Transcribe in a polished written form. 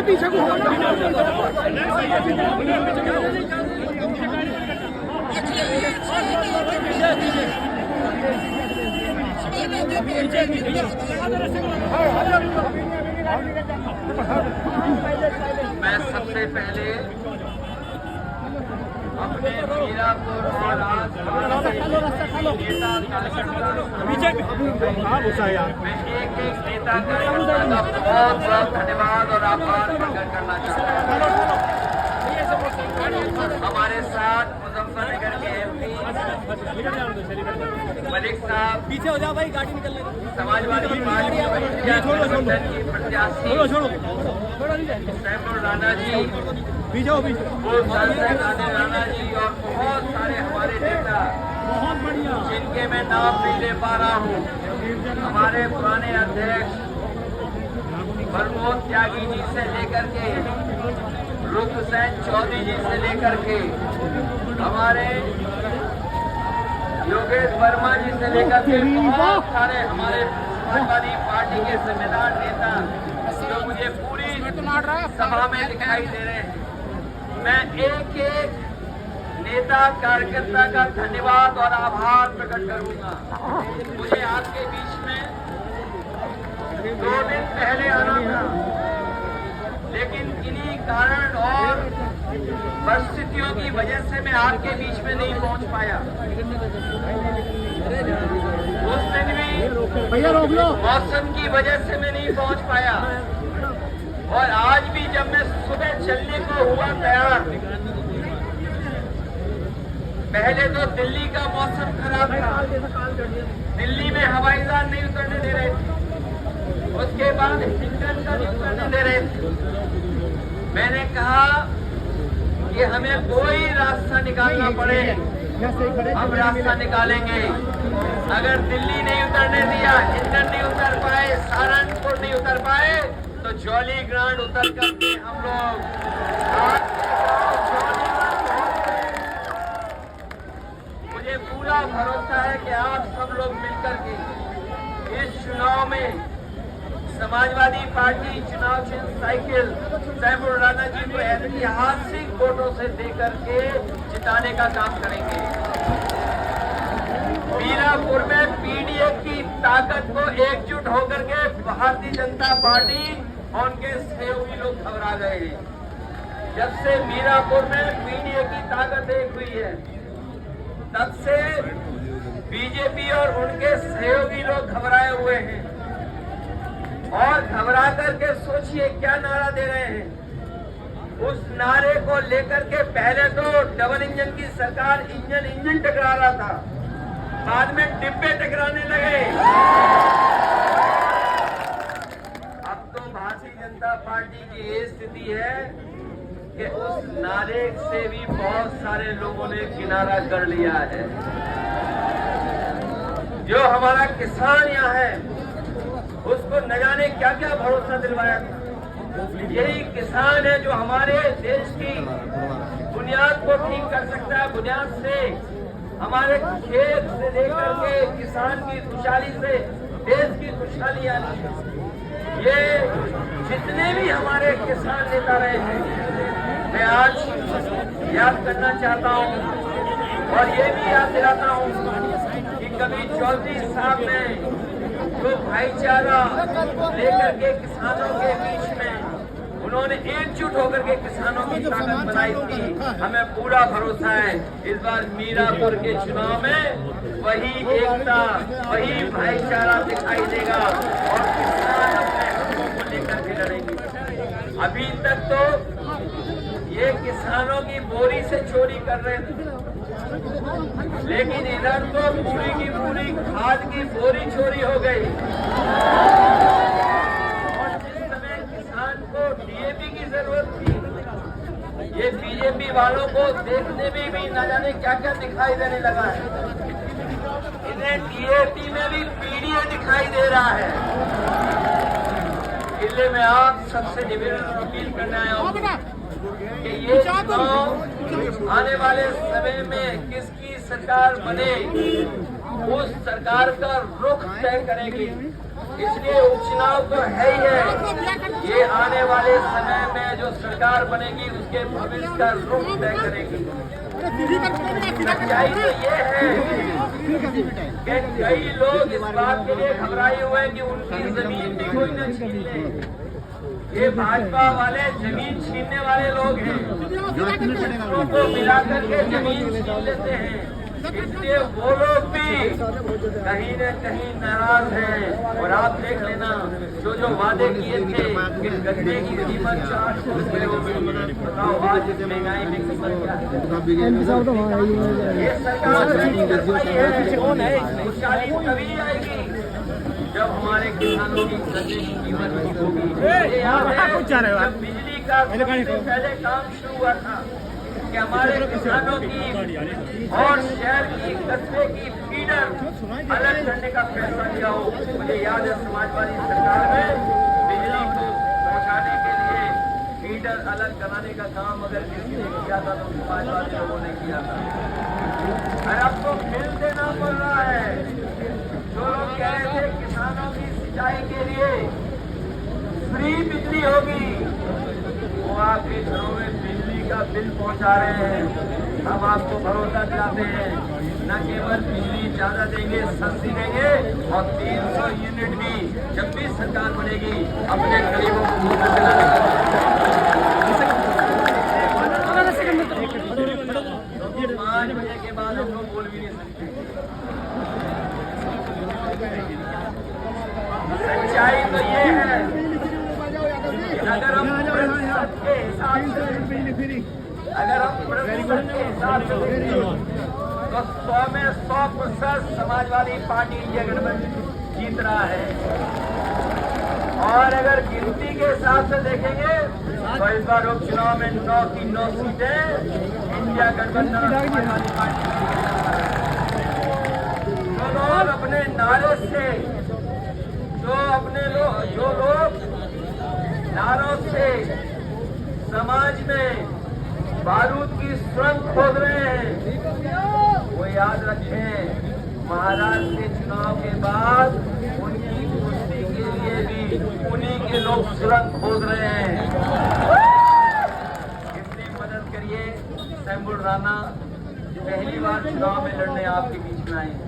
पीछे को मैं सबसे पहले अपने मीरापुर और आसपास मैं एक नेता का बहुत बहुत धन्यवाद और आभार प्रकट करना चाहता हूँ। हमारे साथ मुजफ्फरनगर के एमपी मलिक साहब, पीछे हो जाओ भाई, गाड़ी निकलने दो। समाजवादी पार्टी की प्रत्याशी सैफुर राणा जी, राणा जी और बहुत सारे हमारे नेता जिनके मैं नाम नहीं ले पा रहा हूँ। हमारे पुराने अध्यक्ष प्रमोद त्यागी जी से लेकर के रुख हुसैन चौधरी जी से लेकर के हमारे योगेश वर्मा जी से लेकर के बहुत सारे हमारे समाजवादी पार्टी के जिम्मेदार नेता जो मुझे पूरी सभा में दिखाई दे रहे हैं। मैं एक एक नेता कार्यकर्ता का धन्यवाद और आभार प्रकट करूंगा। मुझे आपके बीच में 2 दिन पहले आना था, लेकिन किन्हीं कारण और परिस्थितियों की वजह से मैं आपके बीच में नहीं पहुंच पाया। उस दिन भी मौसम की वजह से मैं नहीं पहुंच पाया, और आज भी जब मैं सुबह चलने को हुआ तैयार, पहले तो दिल्ली का मौसम खराब था, दिल्ली में हवाई जहाज नहीं उतरने दे रहे थे, उसके बाद हिंडन का नहीं उतरने दे रहे थे। मैंने कहा कि हमें कोई रास्ता निकालना पड़े, हम रास्ता निकालेंगे। अगर दिल्ली नहीं उतरने दिया, हिंडन नहीं उतर पाए, सहारनपुर नहीं उतर पाए, तो जॉली ग्रांड उतर करके हम लोग मुझे पूरा भरोसा है कि आप सब लोग मिलकर के इस चुनाव में समाजवादी पार्टी चुनाव चिन्ह साइकिल सैफुर राणा जी को ऐतिहासिक वोटों से देकर के जिताने का काम करेंगे। मीरापुर में पीडीए की ताकत को एकजुट होकर के भारतीय जनता पार्टी और उनके सहयोगी लोग घबरा गए हैं। जब से मीरापुर में पीडीए की ताकत एक हुई है, तब से बीजेपी और उनके सहयोगी लोग घबराए हुए हैं। और घबरा करके सोचिए क्या नारा दे रहे हैं। उस नारे को लेकर के पहले तो डबल इंजन की सरकार इंजन टकरा रहा था, बाद में डिब्बे टकराने लगे। अब तो भारतीय जनता पार्टी की ये स्थिति है कि उस नारे से भी बहुत सारे लोगों ने किनारा कर लिया है। जो हमारा किसान यहाँ है, उसको न जाने क्या क्या भरोसा दिलवाया था। यही किसान है जो हमारे देश की बुनियाद को ठीक कर सकता है। बुनियाद से हमारे खेत से लेकर के किसान की खुशहाली से देश की खुशहाली आनी है। ये जितने भी हमारे किसान नेता रहे हैं, मैं आज याद करना चाहता हूँ और ये भी याद दिलाता हूँ कि कभी चौधरी साहब ने जो भाईचारा लेकर के किसानों के बीच में उन्होंने एकजुट होकर के किसानों की ताकत बनाई थी, हमें पूरा भरोसा है इस बार मीरापुर के चुनाव में वही एकता, वही भाईचारा दिखाई देगा और किसान अपने हकों को लेकर के लड़ेंगे। अभी तक तो ये किसानों की बोरी से चोरी कर रहे थे, लेकिन इधर तो पूरी की पूरी खाद की बोरी चोरी हो गई। और जिस समय किसान को डीएपी की जरूरत थी, ये बीजेपी वालों को देखने में भी न जाने क्या क्या दिखाई देने लगा है। इन्हें डीएपी में भी पीडीए दिखाई दे रहा है। इसलिए मैं आप सबसे निवेदन अपील करना है कि ये चुनाव आने वाले समय में किसकी सरकार बने, उस सरकार का रुख तय करेगी। इसलिए उपचुनाव तो है ही है। ये आने वाले समय में जो सरकार बनेगी उसके भविष्य का रुख तय करेगी। सच्चाई तो ये है कि कई लोग इस बात के लिए घबराए हुए हैं कि उनकी जमीन भी कोई न छीन ले। ये भाजपा वाले जमीन छीनने वाले लोग हैं, उनको मिलाकर के जमीन छीन लेते हैं। इसलिए वो लोग भी कहीं न कहीं नाराज हैं। और आप देख लेना जो वादे किए थे कि गन्ने की कीमत 400 रुपये होगी, बताओ आज महंगाई में कीमत क्या है। ये सरकार खुशहाली तभी आएगी जब हमारे किसानों की गन्ने की कीमत होगी। जब बिजली का पहले काम शुरू हुआ था कि हमारे किसानों की और शहर की कस्बे की फीडर अलग करने का फैसला लिया हो। मुझे याद है समाजवादी सरकार में बिजली को पहुंचाने के लिए फीडर अलग कराने का काम अगर किसी ने किया था तो समाजवादी लोगों ने किया था। और अब तो बिल देना पड़ रहा है। जो लोग कह रहे थे किसानों की सिंचाई के लिए फ्री बिजली होगी, वो आपके घरों में बिजली का बिल पहुंचा रहे हैं। हम आपको भरोसा दिलाते हैं न केवल बिजली ज्यादा देंगे, सस्ती देंगे और 300 यूनिट भी जब भी सरकार बनेगी अपने गरीबों को मुफ्त दिलाने का। 5 बजे के बाद हम लोग बोल भी नहीं सकते। सच्चाई तो ये है अगर हम प्रतिशत के हिसाब से तो 100 में 100% समाजवादी पार्टी इंडिया गठबंधन जीत रहा है। और अगर गिनती के हिसाब से देखेंगे तो इस बार उपचुनाव में 9 की 9 सीटें इंडिया गठबंधन समाजवादी पार्टी। जो लोग अपने नारे से जो लोग नारों से समाज में बारूद की सुरंग खोद रहे हैं, वो याद रखें महाराष्ट्र के चुनाव के बाद उनकी कुर्सी के लिए भी उन्हीं के लोग सुरंग खोद रहे हैं। इसलिए मदद करिए। शंभू राणा पहली बार चुनाव में लड़ने आपके बीच में आए हैं।